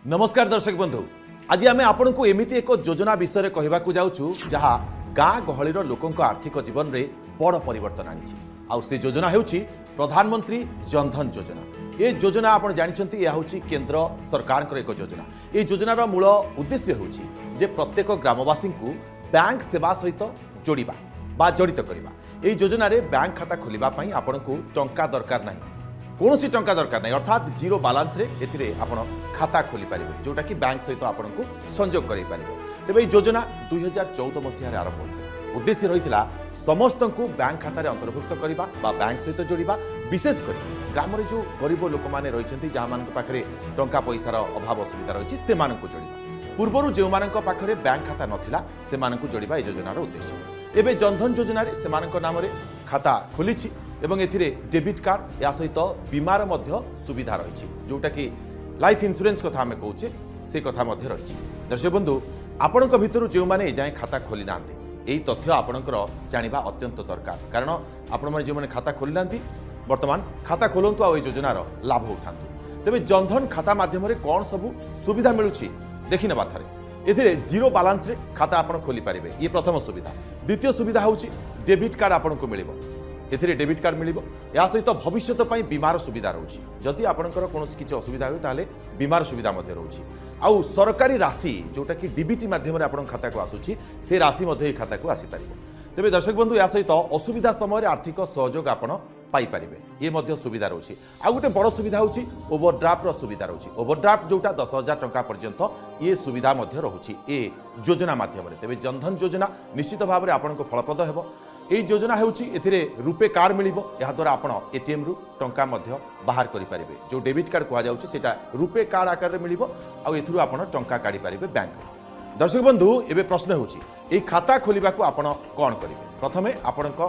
नमस्कार दर्शक बंधु, आज आम आपण को एमती एक योजना विषय कहवाक जाऊँ जहाँ गाँ गहली लोकों आर्थिक जीवन में बड़ परिवर्तन आनी आउ से योजना हूँ प्रधानमंत्री जनधन योजना। ये योजना आप जानते यह हूँ केंद्र सरकार एक योजना। ये योजनार मूल उद्देश्य हूँ जे प्रत्येक ग्रामवासी को बैंक सेवा सहित जोड़िबा बा जड़ित करवा। ये योजना रे बैंक खाता खोलिबा आपण को टंका दरकार नहीं, कौन टंका दरकार नहीं, अर्थात जीरो बालांस रे एथिरे आपण खाता खोली पारिबे जोटा कि बैंक सहित आपण को संयोग करि पारिबे। तेबे योजना 2014 मसीह आरंभ होइतिला। उद्देश्य रहितिला समस्त को बैंक खाता रे अंतर्भुक्त करबा बा बैंक सहित जोड़िबा। विशेषकर ग्राम रे जो गरीब लोक माने रहिसेंती जहा मान पाखरे टंका पैसार अभाव असुविधा रहिछि से मानन को जोड़िबा। पूर्वरु जे मानन पाखरे बैंक खाता नथिला से मानन को जोड़िबा ए योजनार उद्देश्य। एबे जनधन योजना रे से मानन नाम रे खाता खोलिछि एवं एथिरे डेबिट कार्ड या सहित बीमार मध्य सुविधा रही जोटा कि लाइफ इंश्योरेंस कथा आम कहे से कथा रही। दर्शक बंधु, आपण भितर जो मैंने एजाएं खाता खोली ना यही तथ्य आपणकर जाना अत्यंत दरकार, कारण आपण मैंने जो मैंने खाता खोली ना बर्तमान खाता खोलतु आ योजनार लाभ उठातु। तेज जनधन खाता मध्यम कौन सबू सुविधा मिलूँ देखी ना थे। एथिरे जीरो बालांस रे खाता आपण खोली पारिबे, ये प्रथम सुविधा। द्वितीय सुविधा हूँ डेबिट कार्ड आपन को मिलिबो, एथिरे डेबिट कार्ड मिलिबो। या सहित भविष्य पई बीमार सुविधा रहउछि, जदि आपनकर कोनोसी किछि असुविधा होय ताले बीमार सुविधा मध्ये रहउछि। आउ सरकारी राशि जोटा कि डीबीटी माध्यम रे आपन खाता को आसुछि से राशि मध्ये ए खाता को आसी पारिबो। तेबे दर्शक बंधु, या सहित असुविधा समय आर्थिक सहयोग आपन पाई पारिबे, ये मध्य सुविधा रहउछि। आ गोटे बड़ सुविधा होछि ओवरड्राफ्ट रो सुविधा रहउछि। ओवरड्राफ्ट जोटा 10,000 टंका पर्यंत ये सुविधा मध्य रहउछि ए योजना माध्यम रे। तेबे जनधन योजना निश्चित भाव में आपन को फलप्रद हेबो। এই যোজনা ହେଉଛି এଥିରେ রূপে কার্ড মিলিব, ଏହା ଦ୍ୱାରା ଆପଣ एटीएम ରୁ ଟଙ୍କା ମଧ୍ୟ ବାହାର କରିପାରିବେ। जो डेबिट कार्ड କୁହାଯାଉଛି ସେଟା ରୂପେ କାର୍ଡ ଆକାରରେ ମିଳିବ ଆଉ ଏଥିରୁ ଆପଣ ଟଙ୍କା କାଢ଼ି ପାରିବେ ବ୍ୟାଙ୍କରୁ। ଦର୍ଶକ ବନ୍ଧୁ, ଏବେ ପ୍ରଶ୍ନ ହେଉଛି ଏହି ଖାତା ଖୋଲିବାକୁ ଆପଣ କ'ଣ କରିବେ? ପ୍ରଥମେ ଆପଣଙ୍କ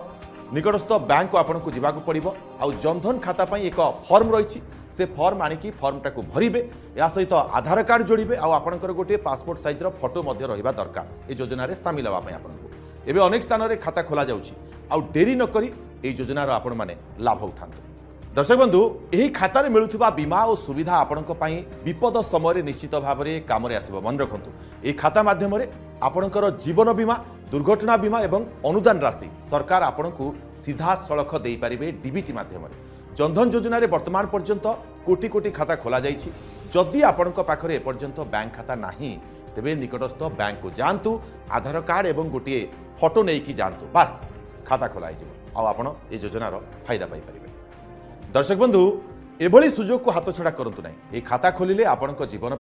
ନିକଟସ୍ଥ ବ୍ୟାଙ୍କକୁ ଆପଣଙ୍କୁ ଯିବାକୁ ପଡ଼ିବ। ଆଉ ଜନଧନ ଖାତା ପାଇଁ ଏକ ଫର୍ମ ରହିଛି, से फर्म आणिकी फर्मटाକୁ भरिबे। या सहित आधार कार्ड जोड़िबे आ आपणकर गोटे पासपोर्ट साइजर फोटो मध्य रहिबा दरकार ए योजना रे शामिल हवा पई। आपनको एबे अनेक स्थान रे खाता खोला जाउछि, आ डेरी न करी ए योजनार आपण माने लाभ उठांतु। दर्शक बंधु, एही खाता रे मिलुथिबा बीमा और सुविधा आपणक पई विपद समय रे निश्चित भाव रे काम रे आसीबो। मन रखंतु, ए खाता माध्यम रे आपणकर जीवन बीमा, दुर्घटना बीमा एवं अनुदान राशि सरकार आपणकु सीधा सड़क देई पारिबे डीबीटी माध्यम रे। जनधन योजना रे वर्तमान पर्यंत कोटी कोटी खाता खोला जाइछि। जदि आपणक पाखरे एपर्यंत बैंक खाता नाही तेबे निकटस्थ बैंक को जांतु, आधार कार्ड एवं गोटे फोटो नेकी जांतु, बस खाता खोला आ आपण ए योजनार फायदा पाई पारिबे। दर्शक बंधु, एभली सुजोग को हाथ छड़ा करंतु नाही। ए खाता खोलिले आपणक जीवन